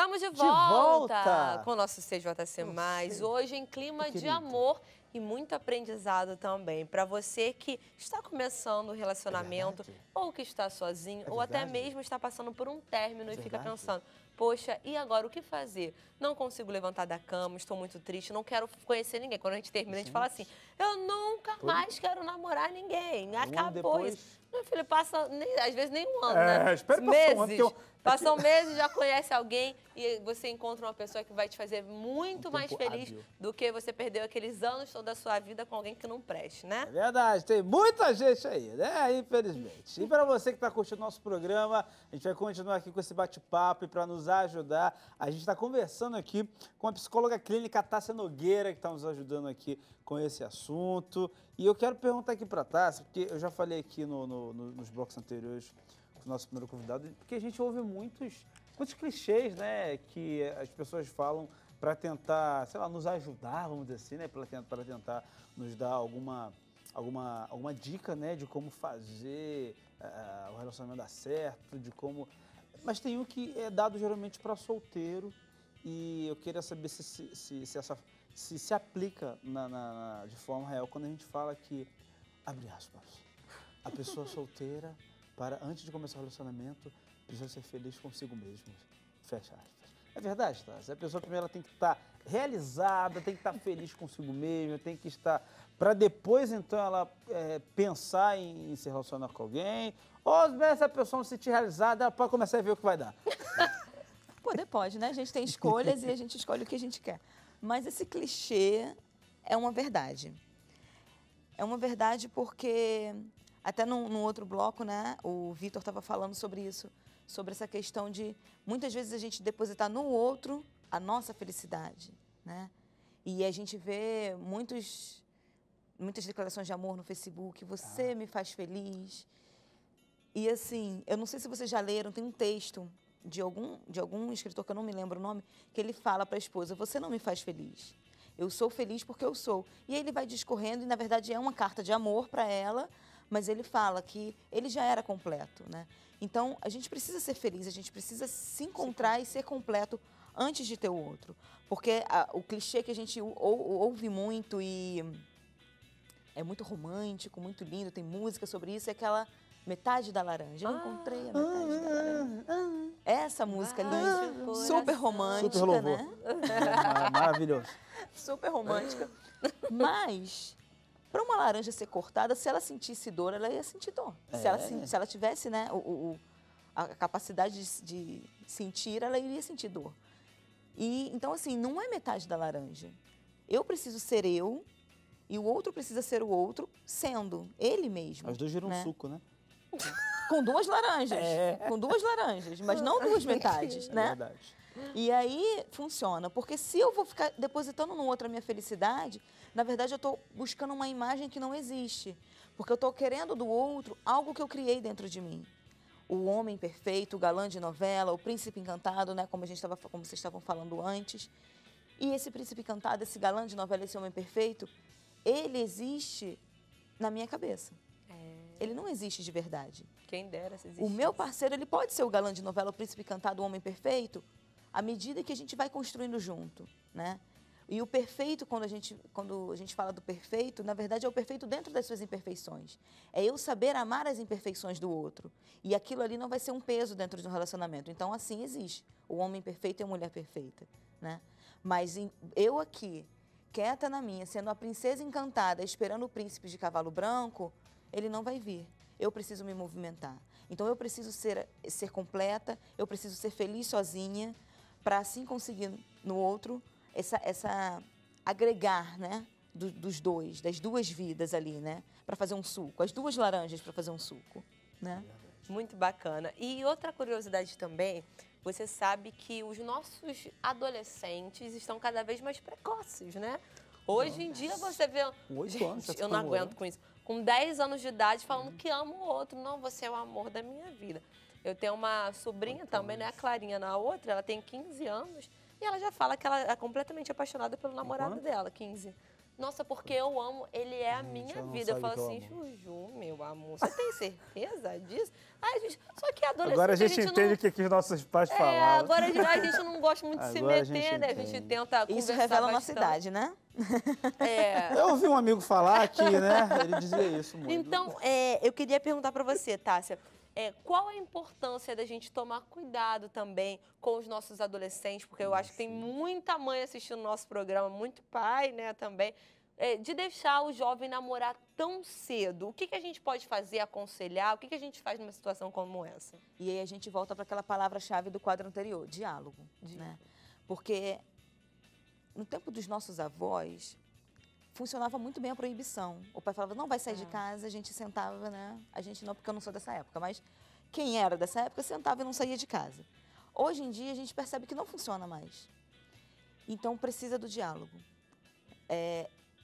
Estamos de volta com o nosso CJC+, hoje em clima de amor e muito aprendizado também. Para você que está começando o relacionamento, ou que está sozinho, ou até mesmo está passando por um término e fica pensando, poxa, e agora o que fazer? Não consigo levantar da cama, estou muito triste, não quero conhecer ninguém. Quando a gente termina, a gente fala assim, eu nunca mais quero namorar ninguém, acabou isso. Meu filho, passa, às vezes nem um ano, né? Meses. Passam meses, já conhece alguém e você encontra uma pessoa que vai te fazer muito mais feliz do que você perdeu aqueles anos toda a sua vida com alguém que não preste, né? É verdade, tem muita gente aí, né? Infelizmente. E para você que está curtindo nosso programa, a gente vai continuar aqui com esse bate-papo e para nos ajudar, a gente está conversando aqui com a psicóloga clínica Tássia Nogueira, que está nos ajudando aqui com esse assunto. E eu quero perguntar aqui para a Tássia, porque eu já falei aqui nos blocos anteriores, nosso primeiro convidado, porque a gente ouve muitos clichês, né, que as pessoas falam para tentar, sei lá, nos ajudar, vamos dizer assim, né, para tentar nos dar alguma dica, né, de como fazer o relacionamento dar certo, de como... Mas tem um que é dado geralmente para solteiro e eu queria saber se aplica de forma real quando a gente fala que, abre aspas, a pessoa solteira... antes de começar o relacionamento, precisa ser feliz consigo mesmo. Fecha aspas. É verdade, tá? A pessoa primeiro ela tem que estar realizada, tem que estar feliz consigo mesma, tem que estar... Para depois, então, ela pensar em se relacionar com alguém. Ou se a pessoa não se sentir realizada, ela pode começar a ver o que vai dar. Poder pode, né? A gente tem escolhas e a gente escolhe o que a gente quer. Mas esse clichê é uma verdade. É uma verdade porque... Até no outro bloco, né, o Vitor estava falando sobre isso, sobre essa questão de, muitas vezes, a gente depositar no outro a nossa felicidade, né? E a gente vê muitas declarações de amor no Facebook, você me faz feliz. E assim, eu não sei se vocês já leram, tem um texto de algum escritor, que eu não me lembro o nome, que ele fala para a esposa, você não me faz feliz. Eu sou feliz porque eu sou. E aí ele vai discorrendo e, na verdade, é uma carta de amor para ela, mas ele fala que ele já era completo, né? Então, a gente precisa ser feliz, a gente precisa se encontrar e ser completo antes de ter o outro. Porque o clichê que a gente ouve muito e é muito romântico, muito lindo, tem música sobre isso, é aquela metade da laranja. Eu encontrei a metade da laranja. Essa música linda, super romântica, super né? Maravilhoso. Super romântica. Mas... para uma laranja ser cortada, se ela sentisse dor, ela ia sentir dor. Se ela tivesse, né, a capacidade de sentir, ela iria sentir dor. E, então, assim, não é metade da laranja. Eu preciso ser eu e o outro precisa ser o outro sendo ele mesmo. Os dois viram um suco, né? Com duas laranjas. Com duas laranjas, mas não duas metades, né? É verdade. E aí funciona, porque se eu vou ficar depositando no outro a minha felicidade, na verdade eu estou buscando uma imagem que não existe. Porque eu estou querendo do outro algo que eu criei dentro de mim. O homem perfeito, o galã de novela, o príncipe encantado, né, como vocês estavam falando antes. E esse príncipe encantado, esse galã de novela, esse homem perfeito, ele existe na minha cabeça. Ele não existe de verdade. Quem dera se existisse. O meu parceiro, ele pode ser o galã de novela, o príncipe encantado, o homem perfeito, à medida que a gente vai construindo junto, né? E o perfeito, quando a gente fala do perfeito, na verdade é o perfeito dentro das suas imperfeições. É eu saber amar as imperfeições do outro. E aquilo ali não vai ser um peso dentro de um relacionamento. Então, assim existe. O homem perfeito e a mulher perfeita, né? Mas eu aqui, quieta na minha, sendo a princesa encantada, esperando o príncipe de cavalo branco, ele não vai vir. Eu preciso me movimentar. Então, eu preciso ser completa, eu preciso ser feliz sozinha, para assim conseguir no outro agregar, né, dos dois, das duas vidas ali, né, para fazer um suco, as duas laranjas para fazer um suco, né? Muito bacana. E outra curiosidade também, você sabe que os nossos adolescentes estão cada vez mais precoces, né? Hoje em dia você vê... Gente, eu não aguento com isso. Com 10 anos de idade falando que ama o outro. Não, você é o amor da minha vida. Eu tenho uma sobrinha também, né? A Clarinha na outra, ela tem 15 anos e ela já fala que ela é completamente apaixonada pelo namorado dela, 15. nossa, porque eu amo, ele é a minha vida. Eu falo assim, Juju, meu amor, você tem certeza disso? Ai, gente, só que adolescente... Agora a gente entende o que os nossos pais falavam. Agora a gente não gosta muito de se meter, né? A gente tenta conversar. Isso revela a nossa idade, né? Eu ouvi um amigo falar aqui, né? Ele dizia isso muito. Então, eu queria perguntar para você, Tássia, qual a importância da gente tomar cuidado também com os nossos adolescentes, porque eu acho que tem muita mãe assistindo o nosso programa, muito pai, né, também, de deixar o jovem namorar tão cedo. O que a gente pode fazer, aconselhar? O que a gente faz numa situação como essa? E aí a gente volta para aquela palavra-chave do quadro anterior, diálogo, né? Porque no tempo dos nossos avós, funcionava muito bem a proibição. O pai falava, não vai sair de casa, a gente sentava, né? A gente não, porque eu não sou dessa época, mas quem era dessa época sentava e não saía de casa. Hoje em dia, a gente percebe que não funciona mais. Então, precisa do diálogo.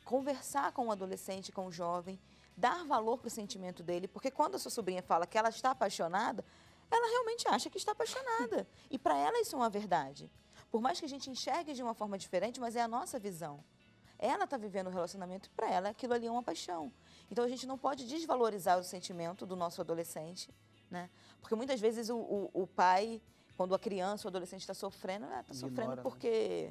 Conversar com o adolescente, com o jovem, dar valor para o sentimento dele, porque quando a sua sobrinha fala que ela está apaixonada, ela realmente acha que está apaixonada. E para ela isso é uma verdade. Por mais que a gente enxergue de uma forma diferente, mas é a nossa visão. Ela está vivendo um relacionamento e para ela aquilo ali é uma paixão. Então a gente não pode desvalorizar o sentimento do nosso adolescente, né? Porque muitas vezes o pai, quando a criança, o adolescente está sofrendo, está sofrendo porque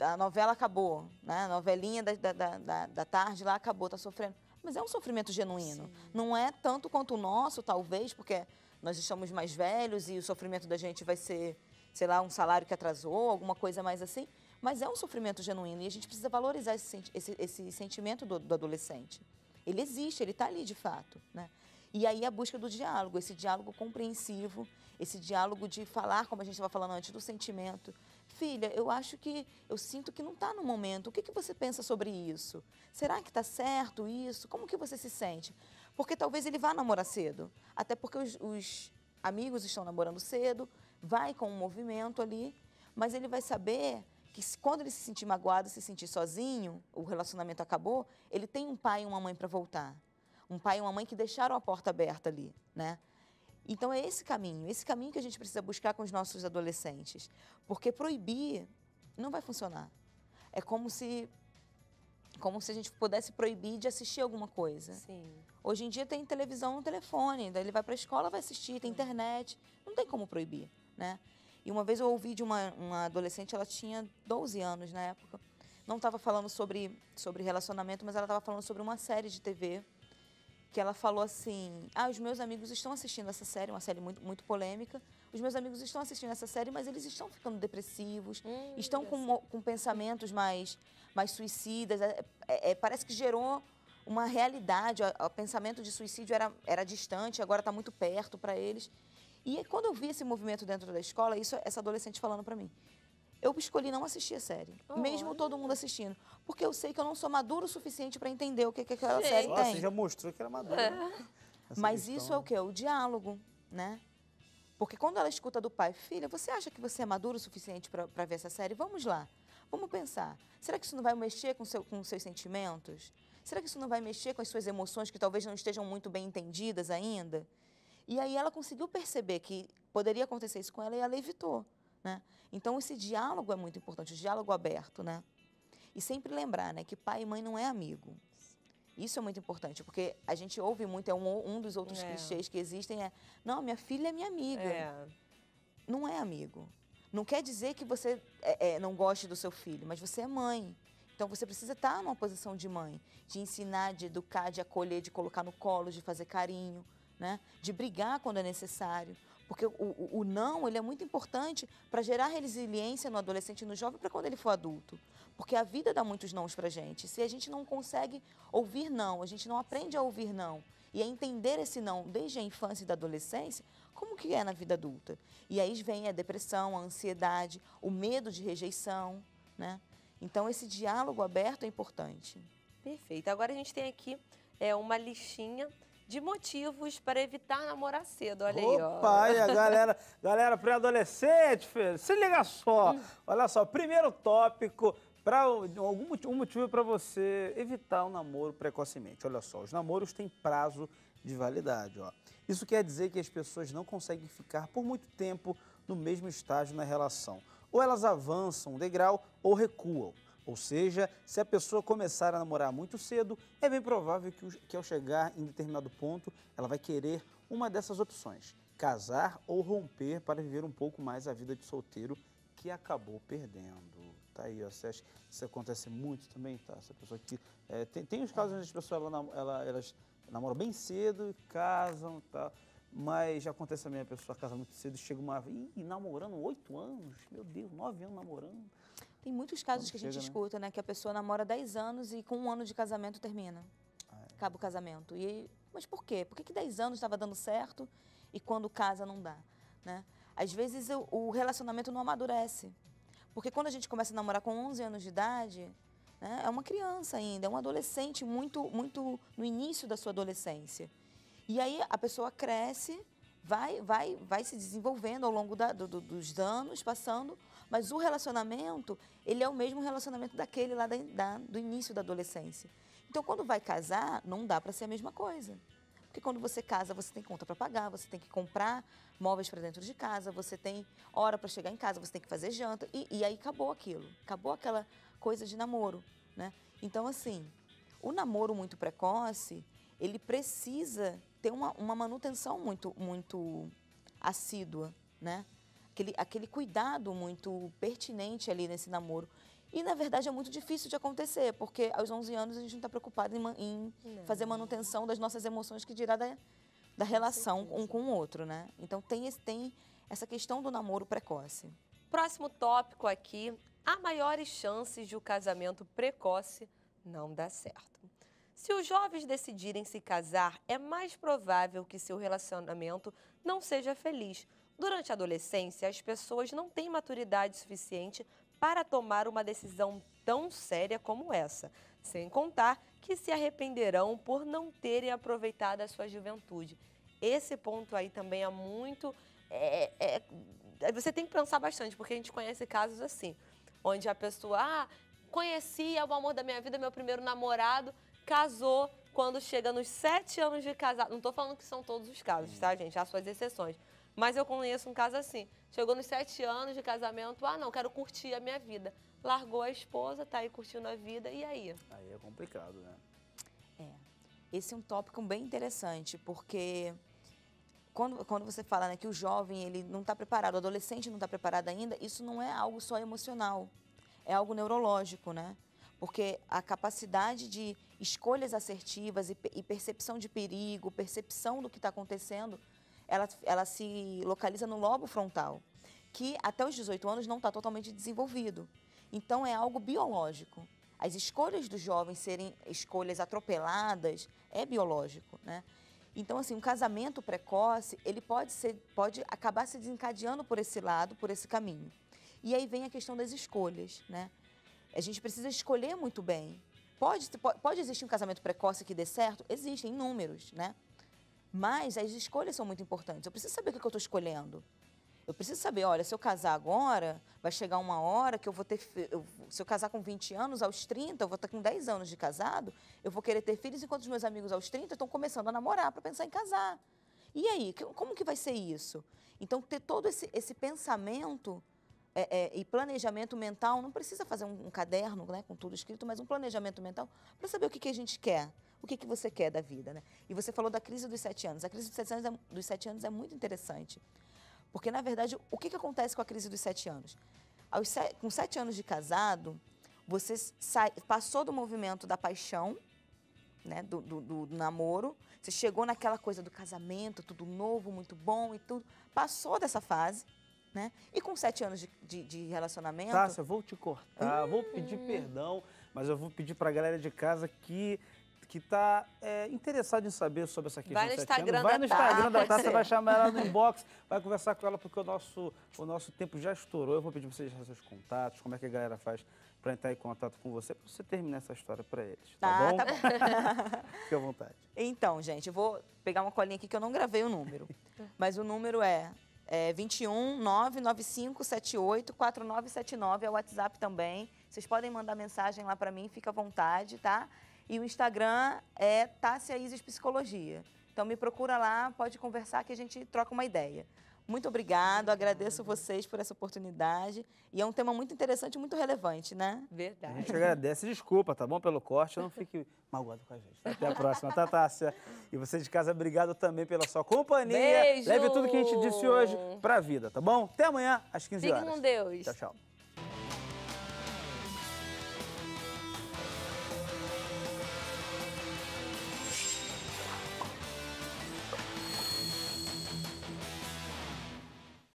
a novela acabou, né? A novelinha da tarde lá acabou, está sofrendo. Mas é um sofrimento genuíno. Sim. Não é tanto quanto o nosso, talvez, porque nós estamos mais velhos e o sofrimento da gente vai ser, sei lá, um salário que atrasou, alguma coisa mais assim. Mas é um sofrimento genuíno e a gente precisa valorizar esse sentimento do adolescente. Ele existe, ele está ali de fato, né? E aí a busca do diálogo, esse diálogo compreensivo, esse diálogo de falar, como a gente estava falando antes, do sentimento. Filha, eu sinto que não está no momento. O que você pensa sobre isso? Será que está certo isso? Como que você se sente? Porque talvez ele vá namorar cedo, até porque os amigos estão namorando cedo, vai com um movimento ali, mas ele vai saber que quando ele se sentir magoado, se sentir sozinho, o relacionamento acabou, ele tem um pai e uma mãe para voltar. Um pai e uma mãe que deixaram a porta aberta ali, né? Então é esse caminho que a gente precisa buscar com os nossos adolescentes. Porque proibir não vai funcionar. É como se a gente pudesse proibir de assistir alguma coisa. Sim. Hoje em dia tem televisão no telefone, daí ele vai para a escola, vai assistir, tem internet. Não tem como proibir, né? E uma vez eu ouvi de uma adolescente, ela tinha 12 anos na época, não estava falando sobre relacionamento, mas ela estava falando sobre uma série de TV, que ela falou assim, os meus amigos estão assistindo essa série, uma série muito, muito polêmica, os meus amigos estão assistindo essa série, mas eles estão ficando depressivos, estão com pensamentos mais suicidas, parece que gerou uma realidade, o pensamento de suicídio era distante, agora está muito perto para eles. E quando eu vi esse movimento dentro da escola, essa adolescente falando para mim, eu escolhi não assistir a série, mesmo todo mundo assistindo, porque eu sei que eu não sou maduro o suficiente para entender o que aquela série tem. Você já mostrou que era madura. Mas isso é o quê? O diálogo, né? Porque quando ela escuta do pai, filha, você acha que você é maduro o suficiente para ver essa série? Vamos lá, vamos pensar. Será que isso não vai mexer com os seus sentimentos? Será que isso não vai mexer com as suas emoções que talvez não estejam muito bem entendidas ainda? E aí ela conseguiu perceber que poderia acontecer isso com ela e ela evitou, né? Então, esse diálogo é muito importante, o diálogo aberto, né? E sempre lembrar, né, que pai e mãe não é amigo. Isso é muito importante, porque a gente ouve muito, um dos outros clichês que existem não, minha filha é minha amiga. Não é amigo. Não quer dizer que você não goste do seu filho, mas você é mãe. Então, você precisa estar numa posição de mãe, de ensinar, de educar, de acolher, de colocar no colo, de fazer carinho, né? De brigar quando é necessário. Porque o não, ele é muito importante para gerar resiliência no adolescente e no jovem para quando ele for adulto. Porque a vida dá muitos nãos para a gente. Se a gente não consegue ouvir não, a gente não aprende a ouvir não e a entender esse não desde a infância e da adolescência, como que é na vida adulta? E aí vem a depressão, a ansiedade, o medo de rejeição, né? Então, esse diálogo aberto é importante. Perfeito. Agora a gente tem aqui uma listinha de motivos para evitar namorar cedo, olha aí, ó. Opa, aí a galera pré-adolescente, filho, se liga só. Olha só, primeiro tópico, um motivo para você evitar o namoro precocemente. Olha só, os namoros têm prazo de validade, ó. Isso quer dizer que as pessoas não conseguem ficar por muito tempo no mesmo estágio na relação. Ou elas avançam um degrau ou recuam. Ou seja, se a pessoa começar a namorar muito cedo, é bem provável que ao chegar em determinado ponto, ela vai querer uma dessas opções, casar ou romper para viver um pouco mais a vida de solteiro que acabou perdendo. Tá aí, ó, você acha que isso acontece muito também, tá? Essa pessoa que tem os casos onde as pessoas elas namoram bem cedo, casam, tá? Mas já acontece também, a pessoa casa muito cedo e chega namorando 8 anos, meu Deus, 9 anos namorando. Tem muitos casos que a gente escuta, né? Que a pessoa namora 10 anos e com 1 ano de casamento termina. Acaba o casamento. Mas por quê? Por que 10 anos estava dando certo e quando casa não dá, né? Às vezes o relacionamento não amadurece. Porque quando a gente começa a namorar com 11 anos de idade, né, é uma criança ainda, é um adolescente muito no início da sua adolescência. E aí a pessoa cresce, vai se desenvolvendo ao longo dos anos, passando, mas o relacionamento, ele é o mesmo relacionamento daquele lá do início da adolescência. Então, quando vai casar, não dá para ser a mesma coisa. Porque quando você casa, você tem conta para pagar, você tem que comprar móveis para dentro de casa, você tem hora para chegar em casa, você tem que fazer janta, e aí acabou aquilo, acabou aquela coisa de namoro, né? Então, assim, o namoro muito precoce, ele precisa ter uma manutenção muito assídua, né? Aquele cuidado muito pertinente ali nesse namoro. E, na verdade, é muito difícil de acontecer, porque aos 11 anos a gente não está preocupado em fazer manutenção das nossas emoções, que dirá da relação um com o outro, né? Então, tem essa questão do namoro precoce. Próximo tópico aqui, há maiores chances de o casamento precoce não dar certo. Se os jovens decidirem se casar, é mais provável que seu relacionamento não seja feliz. Durante a adolescência, as pessoas não têm maturidade suficiente para tomar uma decisão tão séria como essa, sem contar que se arrependerão por não terem aproveitado a sua juventude. Esse ponto aí também é muito... você tem que pensar bastante, porque a gente conhece casos assim, onde a pessoa, conheci o amor da minha vida, meu primeiro namorado, casou quando chega nos 7 anos de casado. Não estou falando que são todos os casos, tá, gente? Há suas exceções. Mas eu conheço um caso assim. Chegou nos 7 anos de casamento, não, quero curtir a minha vida. Largou a esposa, tá aí curtindo a vida, e aí? Aí é complicado, né? Esse é um tópico bem interessante, porque quando você fala, né, que o jovem ele não está preparado, o adolescente não está preparado ainda, isso não é algo só emocional, é algo neurológico, né? Porque a capacidade de escolhas assertivas e percepção de perigo, percepção do que está acontecendo, ela se localiza no lobo frontal, que até os 18 anos não está totalmente desenvolvido. Então, é algo biológico. As escolhas dos jovens serem escolhas atropeladas é biológico, né? Então, assim, um casamento precoce, ele pode acabar se desencadeando por esse lado, por esse caminho. E aí vem a questão das escolhas, né? A gente precisa escolher muito bem. Pode existir um casamento precoce que dê certo? Existem inúmeros, né? Mas as escolhas são muito importantes. Eu preciso saber o que eu estou escolhendo. Eu preciso saber, olha, se eu casar agora, vai chegar uma hora que eu vou ter... se eu casar com 20 anos, aos 30, eu vou estar com 10 anos de casado, eu vou querer ter filhos, enquanto os meus amigos aos 30 estão começando a namorar para pensar em casar. E aí, como que vai ser isso? Então, ter todo esse pensamento e planejamento mental, não precisa fazer um caderno, né, com tudo escrito, mas um planejamento mental para saber o que a gente quer. O que você quer da vida, né? E você falou da crise dos 7 anos. A crise dos 7 anos é muito interessante. Porque, na verdade, o que acontece com a crise dos 7 anos? Com 7 anos de casado, você passou do movimento da paixão, né, do namoro, você chegou naquela coisa do casamento, tudo novo, muito bom e tudo, passou dessa fase, né? E com 7 anos de relacionamento... Tássia, eu vou te cortar, vou pedir perdão, mas eu vou pedir para a galera de casa que está interessado em saber sobre essa questão. Vai no Instagram vai no Instagram da Tássia, vai chamar ela no inbox, vai conversar com ela, porque o nosso tempo já estourou. Eu vou pedir para você deixar seus contatos, como é que a galera faz para entrar em contato com você, para você terminar essa história para eles, tá bom? Tá bom. Fique à vontade. Então, gente, eu vou pegar uma colinha aqui que eu não gravei o número, mas o número é 21 995 78 4979, é o WhatsApp também. Vocês podem mandar mensagem lá para mim, fica à vontade, tá? E o Instagram é Tássia Isis Psicologia. Então, me procura lá, pode conversar que a gente troca uma ideia. Muito obrigado, agradeço vocês por essa oportunidade. E é um tema muito interessante e muito relevante, né? A Verdade. gente agradece, desculpa, tá bom? Pelo corte, não fique magoado com a gente. Até a próxima, tá, Tássia? E você de casa, obrigado também pela sua companhia. Beijo! Leve tudo que a gente disse hoje pra vida, tá bom? Até amanhã, às 15 horas. Fique com Deus. Tchau, tchau.